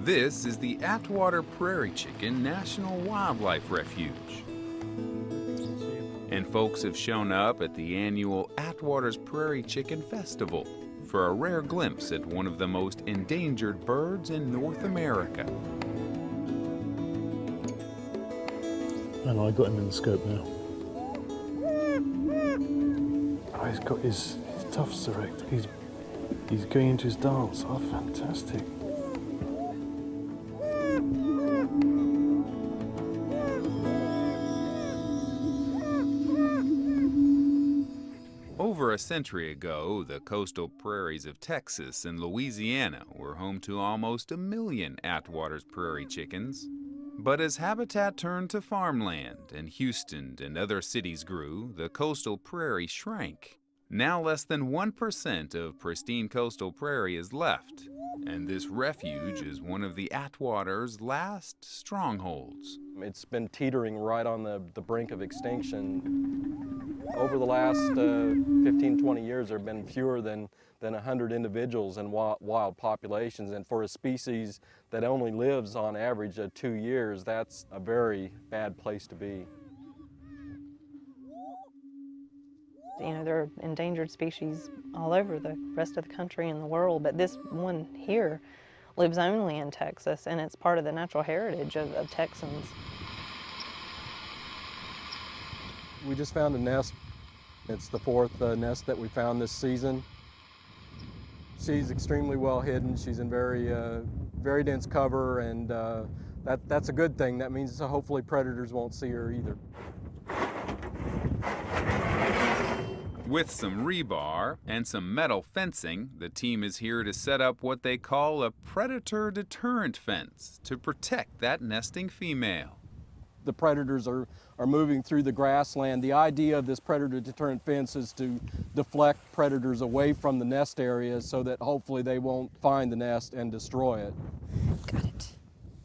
This is the Attwater Prairie-Chicken National Wildlife Refuge. And folks have shown up at the annual Attwater's Prairie-Chicken Festival for a rare glimpse at one of the most endangered birds in North America. And I got him in the scope now. Oh, he's got his tufts erect. He's going into his dance. Oh, fantastic. Over a century ago, the coastal prairies of Texas and Louisiana were home to almost 1 million Attwater's prairie chickens. But as habitat turned to farmland and Houston and other cities grew, the coastal prairie shrank. Now less than 1% of pristine coastal prairie is left, and this refuge is one of the Attwater's last strongholds. It's been teetering right on the brink of extinction. Over the last 15, 20 years, there have been fewer than 100 individuals in wild populations, and for a species that only lives on average 2 years, that's a very bad place to be. You know, there are endangered species all over the rest of the country and the world, but this one here lives only in Texas, and it's part of the natural heritage of Texans. We just found a nest. It's the 4th nest that we found this season. She's extremely well hidden. She's in very dense cover, and that's a good thing. That means hopefully predators won't see her either. With some rebar and some metal fencing, the team is here to set up what they call a predator deterrent fence to protect that nesting female. The predators are moving through the grassland. The idea of this predator deterrent fence is to deflect predators away from the nest area so that hopefully they won't find the nest and destroy it. Got it.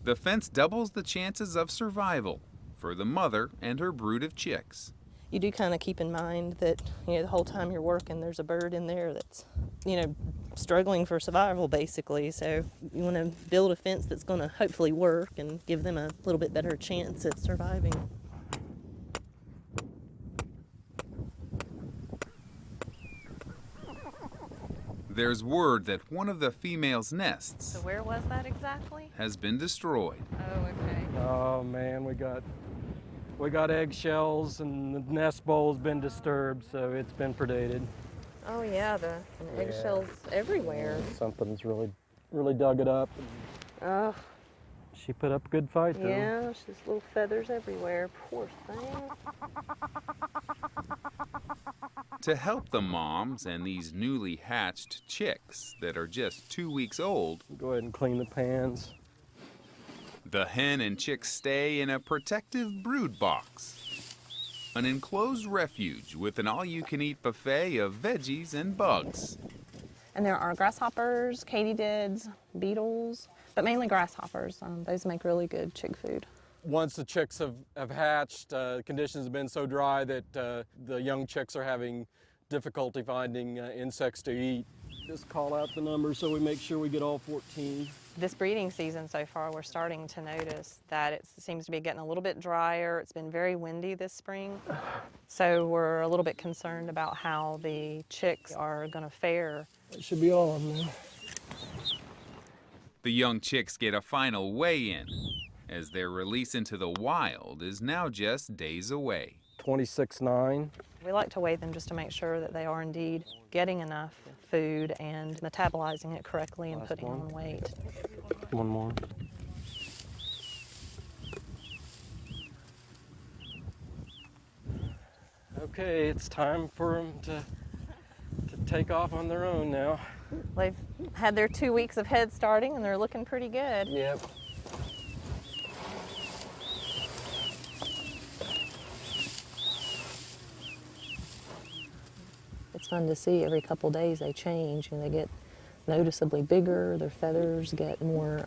The fence doubles the chances of survival for the mother and her brood of chicks. You do kind of keep in mind that, you know, the whole time you're working, there's a bird in there that's, you know, struggling for survival, basically. So you want to build a fence that's going to hopefully work and give them a little bit better chance at surviving. There's word that one of the female's nests So where was that exactly? has been destroyed. Oh, okay. Oh man, we got eggshells, and the nest bowl's been disturbed, so it's been predated. Oh yeah, the eggshells everywhere. Something's really dug it up. Oh, She put up a good fight though. yeah, she's little feathers everywhere. Poor thing. To help the moms and these newly hatched chicks that are just 2 weeks old, Go ahead and clean the pans. the hen and chicks stay in a protective brood box, an enclosed refuge with an all-you-can-eat buffet of veggies and bugs. And there are grasshoppers, katydids, beetles, but mainly grasshoppers. Those make really good chick food. Once the chicks have hatched, conditions have been so dry that the young chicks are having difficulty finding insects to eat. Just call out the number so we make sure we get all 14. This breeding season so far, we're starting to notice that it seems to be getting a little bit drier. It's been very windy this spring. So we're a little bit concerned about how the chicks are going to fare. That should be all of them now. The young chicks get a final weigh-in, as their release into the wild is now just days away. 26.9. We like to weigh them just to make sure that they are indeed getting enough food and metabolizing it correctly and putting on weight. One more. Okay, it's time for them to take off on their own now. They've had their 2 weeks of head starting and they're looking pretty good. Yep. It's fun to see every couple days they change and they get noticeably bigger, their feathers get more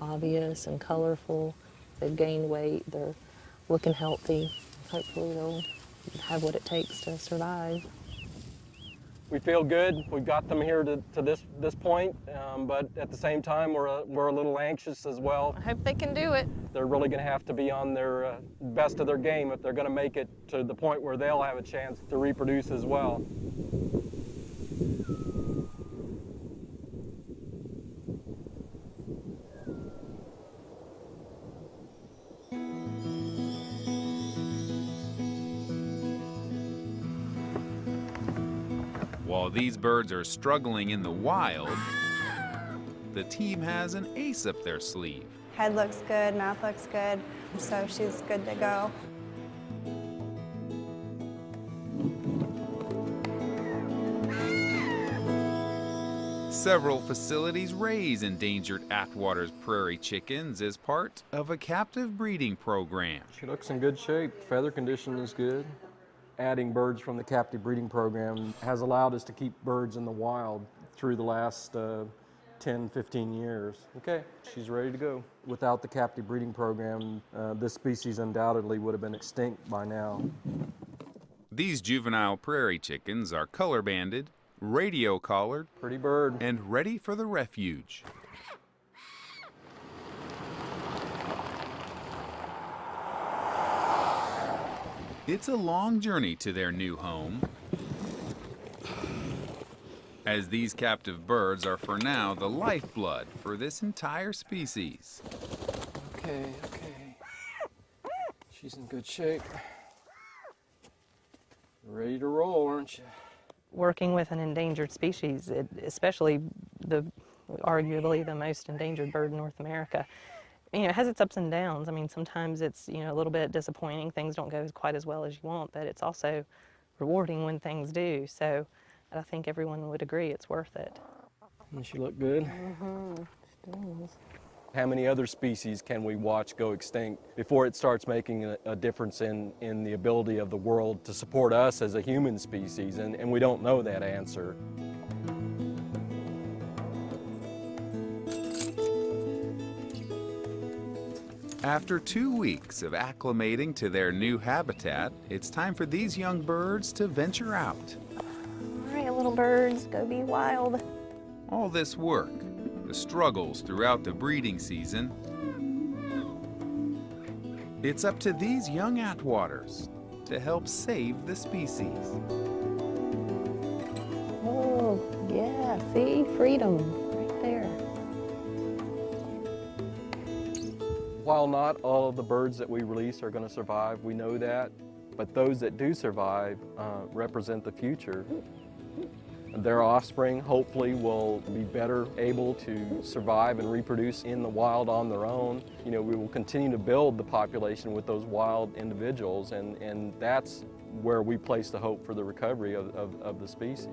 obvious and colorful. They've gained weight, they're looking healthy. Hopefully they'll have what it takes to survive. We feel good. We've got them here to this point, but at the same time, we're a little anxious as well. I hope they can do it. They're really going to have to be on their best of their game if they're going to make it to the point where they'll have a chance to reproduce as well. While these birds are struggling in the wild, the team has an ace up their sleeve. Head looks good, mouth looks good, so she's good to go. Several facilities raise endangered Attwater's prairie chickens as part of a captive breeding program. She looks in good shape. Feather condition is good. Adding birds from the captive breeding program has allowed us to keep birds in the wild through the last 10, 15 years. Okay, she's ready to go. Without the captive breeding program, this species undoubtedly would have been extinct by now. These juvenile prairie chickens are color banded, radio collared, Pretty bird. and ready for the refuge. It's a long journey to their new home, as these captive birds are for now the lifeblood for this entire species. Okay. She's in good shape. Ready to roll, aren't you? Working with an endangered species, especially arguably the most endangered bird in North America, it has its ups and downs. I mean, sometimes it's, a little bit disappointing. Things don't go quite as well as you want, but it's also rewarding when things do. So I think everyone would agree it's worth it. Doesn't she look good? Mm-hmm. How many other species can we watch go extinct before it starts making a difference in the ability of the world to support us as a human species? And we don't know that answer. After 2 weeks of acclimating to their new habitat, it's time for these young birds to venture out. All right, little birds, go be wild. All this work, the struggles throughout the breeding season, it's up to these young Attwaters to help save the species. Oh, yeah, see? Freedom right there. While not all of the birds that we release are going to survive, we know that, but those that do survive represent the future. Their offspring hopefully will be better able to survive and reproduce in the wild on their own. We will continue to build the population with those wild individuals, and that's where we place the hope for the recovery of the species.